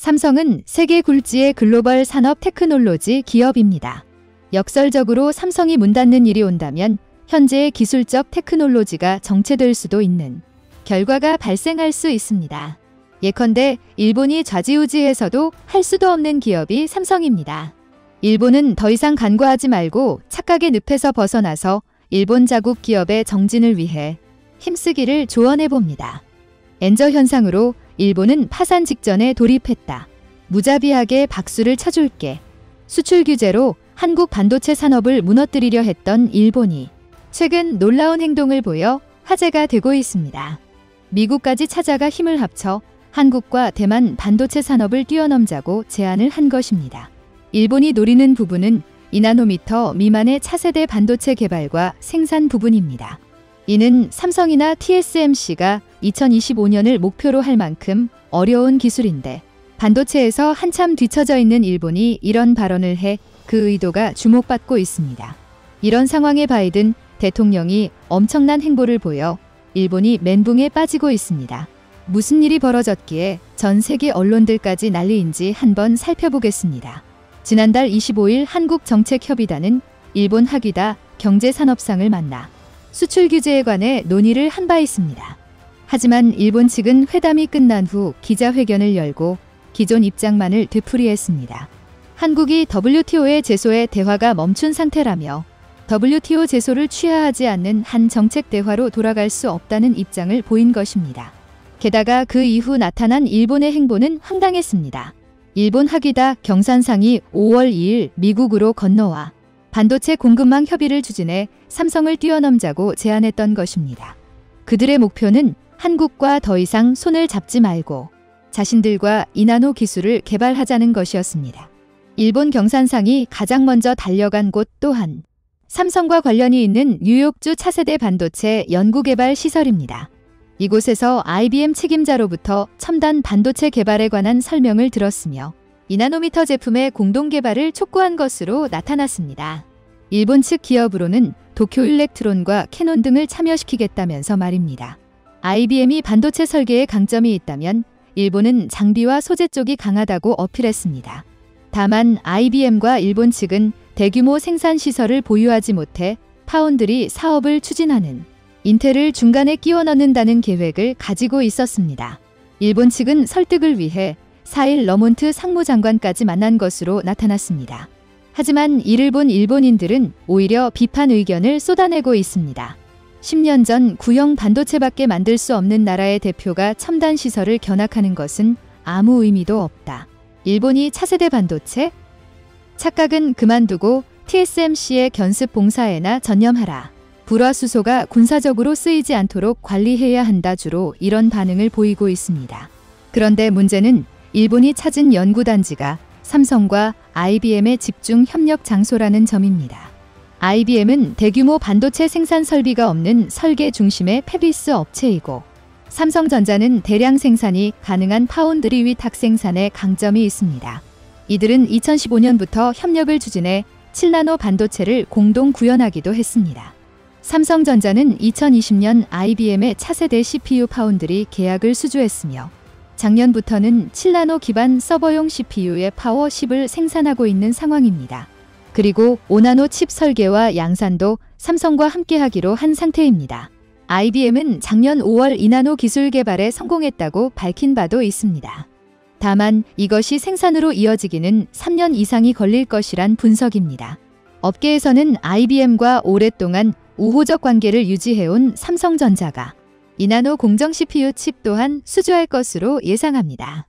삼성은 세계 굴지의 글로벌 산업 테크놀로지 기업입니다. 역설적으로 삼성이 문 닫는 일이 온다면 현재의 기술적 테크놀로지가 정체될 수도 있는 결과가 발생할 수 있습니다. 예컨대 일본이 좌지우지해서도 할 수도 없는 기업이 삼성입니다. 일본은 더 이상 간과하지 말고 착각의 늪에서 벗어나서 일본 자국 기업의 정진을 위해 힘쓰기를 조언해봅니다. 엔저 현상으로 일본은 파산 직전에 돌입했다. 무자비하게 박수를 쳐줄게. 수출 규제로 한국 반도체 산업을 무너뜨리려 했던 일본이 최근 놀라운 행동을 보여 화제가 되고 있습니다. 미국까지 찾아가 힘을 합쳐 한국과 대만 반도체 산업을 뛰어넘자고 제안을 한 것입니다. 일본이 노리는 부분은 2나노미터 미만의 차세대 반도체 개발과 생산 부분입니다. 이는 삼성이나 TSMC가 2025년을 목표로 할 만큼 어려운 기술인데 반도체에서 한참 뒤처져 있는 일본이 이런 발언을 해 그 의도가 주목받고 있습니다. 이런 상황에 바이든 대통령이 엄청난 행보를 보여 일본이 멘붕에 빠지고 있습니다. 무슨 일이 벌어졌기에 전 세계 언론들까지 난리인지 한번 살펴보겠습니다. 지난달 25일 한국정책협의단은 일본 하기다 경제산업상을 만나 수출 규제에 관해 논의를 한 바 있습니다. 하지만 일본 측은 회담이 끝난 후 기자회견을 열고 기존 입장만을 되풀이했습니다. 한국이 WTO의 제소에 대화가 멈춘 상태라며 WTO 제소를 취하하지 않는 한 정책 대화로 돌아갈 수 없다는 입장을 보인 것입니다. 게다가 그 이후 나타난 일본의 행보는 황당했습니다. 일본 하기다 경산상이 5월 2일 미국으로 건너와 반도체 공급망 협의를 추진해 삼성을 뛰어넘자고 제안했던 것입니다. 그들의 목표는 한국과 더 이상 손을 잡지 말고 자신들과 2나노 기술을 개발하자는 것이었습니다. 일본 경산상이 가장 먼저 달려간 곳 또한 삼성과 관련이 있는 뉴욕주 차세대 반도체 연구개발 시설입니다. 이곳에서 IBM 책임자로부터 첨단 반도체 개발에 관한 설명을 들었으며 2나노미터 제품의 공동 개발을 촉구한 것으로 나타났습니다. 일본 측 기업으로는 도쿄 일렉트론과 캐논 등을 참여시키겠다면서 말입니다. IBM이 반도체 설계에 강점이 있다면 일본은 장비와 소재 쪽이 강하다고 어필했습니다. 다만 IBM과 일본 측은 대규모 생산 시설을 보유하지 못해 파운드리 사업을 추진하는 인텔을 중간에 끼워 넣는다는 계획을 가지고 있었습니다. 일본 측은 설득을 위해 4일 러몬트 상무장관까지 만난 것으로 나타났습니다. 하지만 이를 본 일본인들은 오히려 비판 의견을 쏟아내고 있습니다. 10년 전 구형 반도체밖에 만들 수 없는 나라의 대표가 첨단 시설을 견학하는 것은 아무 의미도 없다. 일본이 차세대 반도체? 착각은 그만두고 TSMC의 견습 봉사에나 전념하라. 불화수소가 군사적으로 쓰이지 않도록 관리해야 한다 주로 이런 반응을 보이고 있습니다. 그런데 문제는 일본이 찾은 연구단지가 삼성과 IBM의 집중 협력 장소라는 점입니다. IBM은 대규모 반도체 생산 설비가 없는 설계 중심의 패비스 업체이고 삼성전자는 대량 생산이 가능한 파운드리 위탁 생산에 강점이 있습니다. 이들은 2015년부터 협력을 추진해 7나노 반도체를 공동 구현하기도 했습니다. 삼성전자는 2020년 IBM의 차세대 CPU 파운드리 계약을 수주했으며 작년부터는 7나노 기반 서버용 CPU의 파워 10을 생산하고 있는 상황입니다. 그리고 5나노 칩 설계와 양산도 삼성과 함께하기로 한 상태입니다. IBM은 작년 5월 2나노 기술 개발에 성공했다고 밝힌 바도 있습니다. 다만 이것이 생산으로 이어지기는 3년 이상이 걸릴 것이란 분석입니다. 업계에서는 IBM과 오랫동안 우호적 관계를 유지해온 삼성전자가 2나노 공정 CPU 칩 또한 수주할 것으로 예상합니다.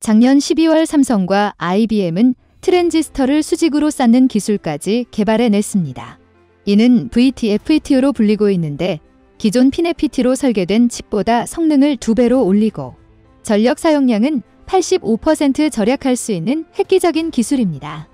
작년 12월 삼성과 IBM은 트랜지스터를 수직으로 쌓는 기술까지 개발해냈습니다. 이는 VT-FET로 불리고 있는데 기존 PNFPT로 설계된 칩보다 성능을 2배로 올리고 전력 사용량은 85% 절약할 수 있는 획기적인 기술입니다.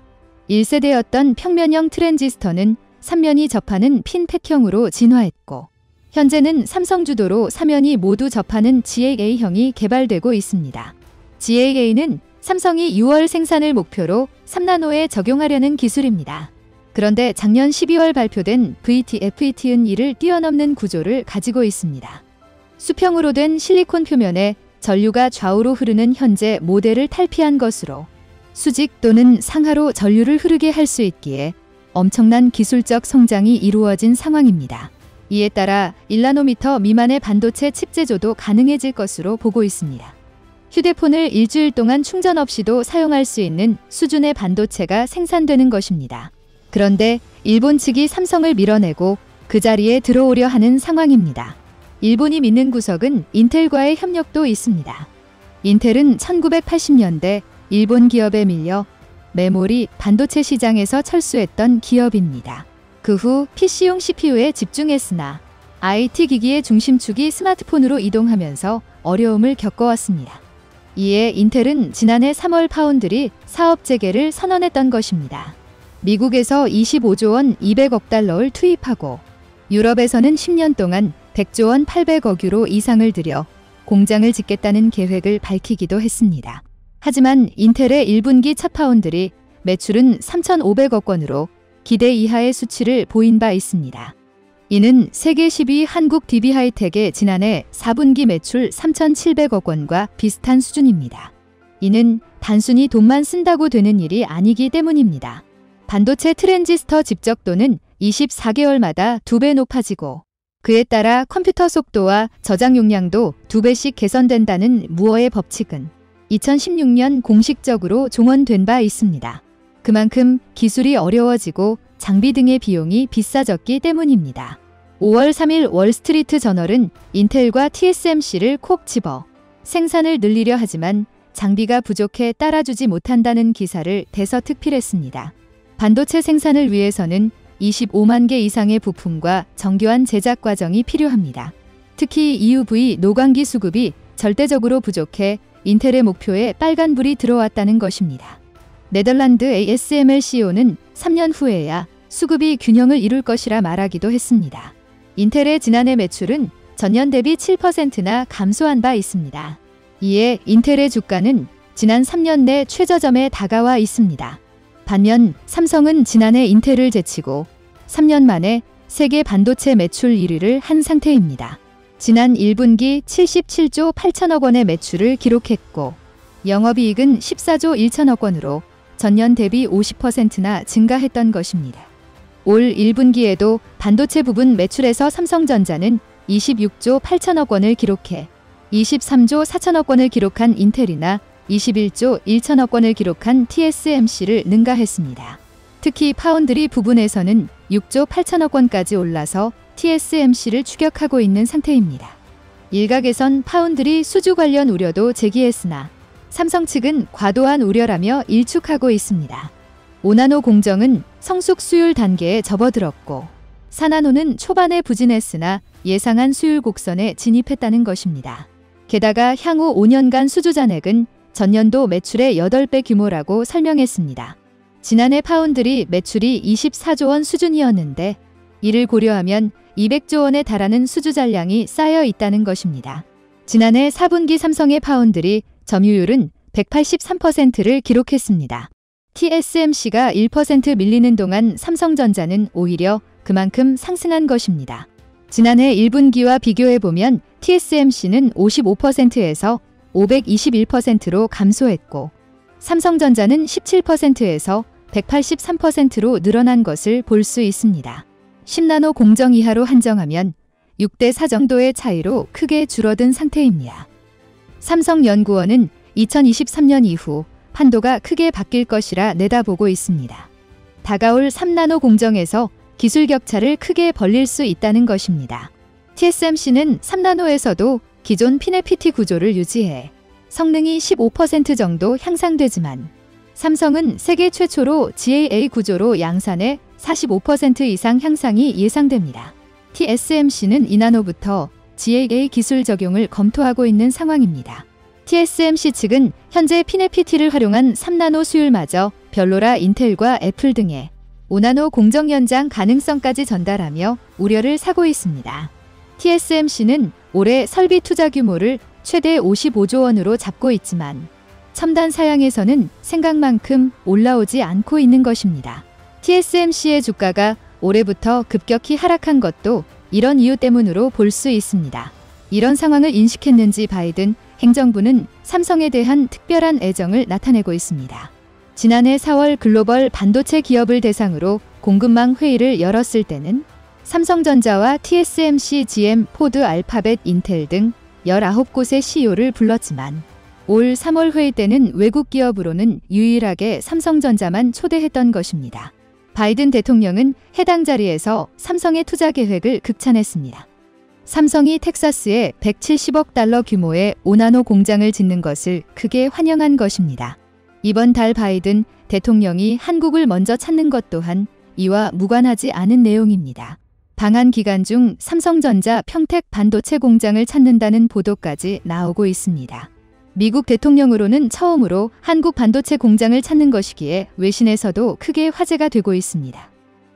1세대였던 평면형 트랜지스터는 3면이 접하는 핀팩형으로 진화했고 현재는 삼성 주도로 3면이 모두 접하는 GAA형이 개발되고 있습니다. GAA는 삼성이 6월 생산을 목표로 3나노에 적용하려는 기술입니다. 그런데 작년 12월 발표된 VT-FET은 이를 뛰어넘는 구조를 가지고 있습니다. 수평으로 된 실리콘 표면에 전류가 좌우로 흐르는 현재 모델을 탈피한 것으로 수직 또는 상하로 전류를 흐르게 할 수 있기에 엄청난 기술적 성장이 이루어진 상황입니다. 이에 따라 1나노미터 미만의 반도체 칩 제조도 가능해질 것으로 보고 있습니다. 휴대폰을 일주일 동안 충전 없이도 사용할 수 있는 수준의 반도체가 생산되는 것입니다. 그런데 일본 측이 삼성을 밀어내고 그 자리에 들어오려 하는 상황입니다. 일본이 믿는 구석은 인텔과의 협력도 있습니다. 인텔은 1980년대 일본 기업에 밀려 메모리, 반도체 시장에서 철수했던 기업입니다. 그 후 PC용 CPU에 집중했으나 IT 기기의 중심축이 스마트폰으로 이동하면서 어려움을 겪어왔습니다. 이에 인텔은 지난해 3월 파운드리 사업 재개를 선언했던 것입니다. 미국에서 25조 원 200억 달러를 투입하고 유럽에서는 10년 동안 100조 원 800억 유로 이상을 들여 공장을 짓겠다는 계획을 밝히기도 했습니다. 하지만 인텔의 1분기 첫 파운드리 매출은 3,500억 원으로 기대 이하의 수치를 보인 바 있습니다. 이는 세계 10위 한국 DB하이텍의 지난해 4분기 매출 3,700억 원과 비슷한 수준입니다. 이는 단순히 돈만 쓴다고 되는 일이 아니기 때문입니다. 반도체 트랜지스터 집적도는 24개월마다 2배 높아지고 그에 따라 컴퓨터 속도와 저장 용량도 2배씩 개선된다는 무어의 법칙은 2016년 공식적으로 종언된 바 있습니다. 그만큼 기술이 어려워지고 장비 등의 비용이 비싸졌기 때문입니다. 5월 3일 월스트리트 저널은 인텔과 TSMC를 콕 집어 생산을 늘리려 하지만 장비가 부족해 따라주지 못한다는 기사를 대서특필했습니다. 반도체 생산을 위해서는 25만 개 이상의 부품과 정교한 제작 과정이 필요합니다. 특히 EUV 노광기 수급이 절대적으로 부족해 인텔의 목표에 빨간불이 들어왔다는 것입니다. 네덜란드 ASML CEO는 3년 후에야 수급이 균형을 이룰 것이라 말하기도 했습니다. 인텔의 지난해 매출은 전년 대비 7%나 감소한 바 있습니다. 이에 인텔의 주가는 지난 3년 내 최저점에 다가와 있습니다. 반면 삼성은 지난해 인텔을 제치고 3년 만에 세계 반도체 매출 1위를 한 상태입니다. 지난 1분기 77조 8천억 원의 매출을 기록했고 영업이익은 14조 1천억 원으로 전년 대비 50%나 증가했던 것입니다. 올 1분기에도 반도체 부분 매출에서 삼성전자는 26조 8천억 원을 기록해 23조 4천억 원을 기록한 인텔이나 21조 1천억 원을 기록한 TSMC를 능가했습니다. 특히 파운드리 부분에서는 6조 8천억 원까지 올라서 TSMC를 추격하고 있는 상태입니다. 일각에선 파운드리 수주 관련 우려도 제기했으나 삼성 측은 과도한 우려라며 일축하고 있습니다. 5나노 공정은 성숙 수율 단계에 접어들었고 4나노는 초반에 부진했으나 예상한 수율 곡선에 진입했다는 것입니다. 게다가 향후 5년간 수주 잔액은 전년도 매출의 8배 규모라고 설명했습니다. 지난해 파운드리 매출이 24조 원 수준이었는데 이를 고려하면 200조 원에 달하는 수주 잔량이 쌓여 있다는 것입니다. 지난해 4분기 삼성의 파운드리 점유율은 183%를 기록했습니다. TSMC가 1% 밀리는 동안 삼성전자는 오히려 그만큼 상승한 것입니다. 지난해 1분기와 비교해보면 TSMC는 55%에서 521%로 감소했고 삼성전자는 17%에서 183%로 늘어난 것을 볼 수 있습니다. 10나노 공정 이하로 한정하면 6대 4 정도의 차이로 크게 줄어든 상태입니다. 삼성연구원은 2023년 이후 판도가 크게 바뀔 것이라 내다보고 있습니다. 다가올 3나노 공정에서 기술 격차를 크게 벌릴 수 있다는 것입니다. TSMC는 3나노에서도 기존 피네피티 구조를 유지해 성능이 15% 정도 향상되지만 삼성은 세계 최초로 GAA 구조로 양산해 45% 이상 향상이 예상됩니다. TSMC는 2나노부터 GAA 기술 적용을 검토하고 있는 상황입니다. TSMC 측은 현재 피네피티를 활용한 3나노 수율마저 별로라 인텔과 애플 등의 5나노 공정 연장 가능성까지 전달하며 우려를 사고 있습니다. TSMC는 올해 설비 투자 규모를 최대 55조 원으로 잡고 있지만 첨단 사양에서는 생각만큼 올라오지 않고 있는 것입니다. TSMC의 주가가 올해부터 급격히 하락한 것도 이런 이유 때문으로 볼 수 있습니다. 이런 상황을 인식했는지 바이든 행정부는 삼성에 대한 특별한 애정을 나타내고 있습니다. 지난해 4월 글로벌 반도체 기업을 대상으로 공급망 회의를 열었을 때는 삼성전자와 TSMC, GM, 포드, 알파벳, 인텔 등 19곳의 CEO를 불렀지만 올 3월 회의 때는 외국 기업으로는 유일하게 삼성전자만 초대했던 것입니다. 바이든 대통령은 해당 자리에서 삼성의 투자 계획을 극찬했습니다. 삼성이 텍사스에 170억 달러 규모의 5나노 공장을 짓는 것을 크게 환영한 것입니다. 이번 달 바이든 대통령이 한국을 먼저 찾는 것 또한 이와 무관하지 않은 내용입니다. 방한 기간 중 삼성전자 평택 반도체 공장을 찾는다는 보도까지 나오고 있습니다. 미국 대통령으로는 처음으로 한국 반도체 공장을 찾는 것이기에 외신에서도 크게 화제가 되고 있습니다.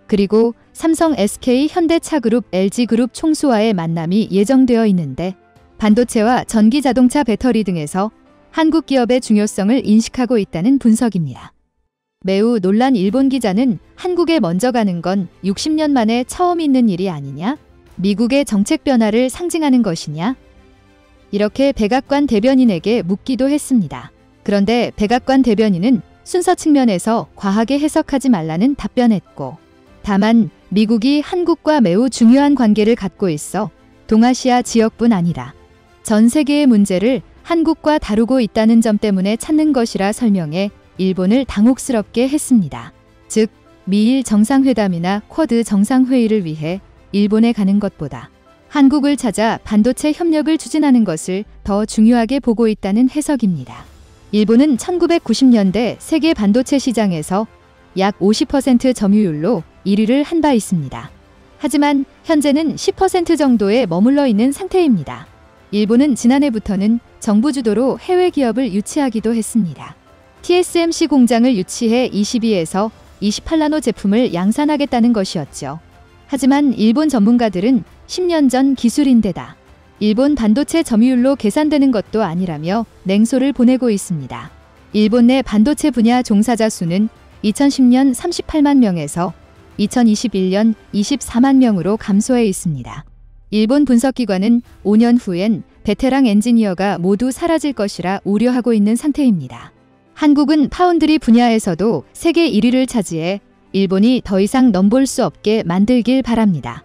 그리고 삼성, SK, 현대차그룹, LG그룹 총수와의 만남이 예정되어 있는데 반도체와 전기자동차 배터리 등에서 한국 기업의 중요성을 인식하고 있다는 분석입니다. 매우 놀란 일본 기자는 한국에 먼저 가는 건 60년 만에 처음 있는 일이 아니냐? 미국의 정책 변화를 상징하는 것이냐? 이렇게 백악관 대변인에게 묻기도 했습니다. 그런데 백악관 대변인은 순서 측면에서 과하게 해석하지 말라는 답변했고, 다만 미국이 한국과 매우 중요한 관계를 갖고 있어 동아시아 지역뿐 아니라 전 세계의 문제를 한국과 다루고 있다는 점 때문에 찾는 것이라 설명해 일본을 당혹스럽게 했습니다. 즉, 미일 정상회담이나 쿼드 정상회의를 위해 일본에 가는 것보다 한국을 찾아 반도체 협력을 추진하는 것을 더 중요하게 보고 있다는 해석입니다. 일본은 1990년대 세계 반도체 시장에서 약 50% 점유율로 1위를 한 바 있습니다. 하지만 현재는 10% 정도에 머물러 있는 상태입니다. 일본은 지난해부터는 정부 주도로 해외 기업을 유치하기도 했습니다. TSMC 공장을 유치해 22에서 28나노 제품을 양산하겠다는 것이었죠. 하지만 일본 전문가들은 10년 전 기술인데다 일본 반도체 점유율로 계산되는 것도 아니라며 냉소를 보내고 있습니다. 일본 내 반도체 분야 종사자 수는 2010년 38만 명에서 2021년 24만 명으로 감소해 있습니다. 일본 분석기관은 5년 후엔 베테랑 엔지니어가 모두 사라질 것이라 우려하고 있는 상태입니다. 한국은 파운드리 분야에서도 세계 1위를 차지해 일본이 더 이상 넘볼 수 없게 만들길 바랍니다.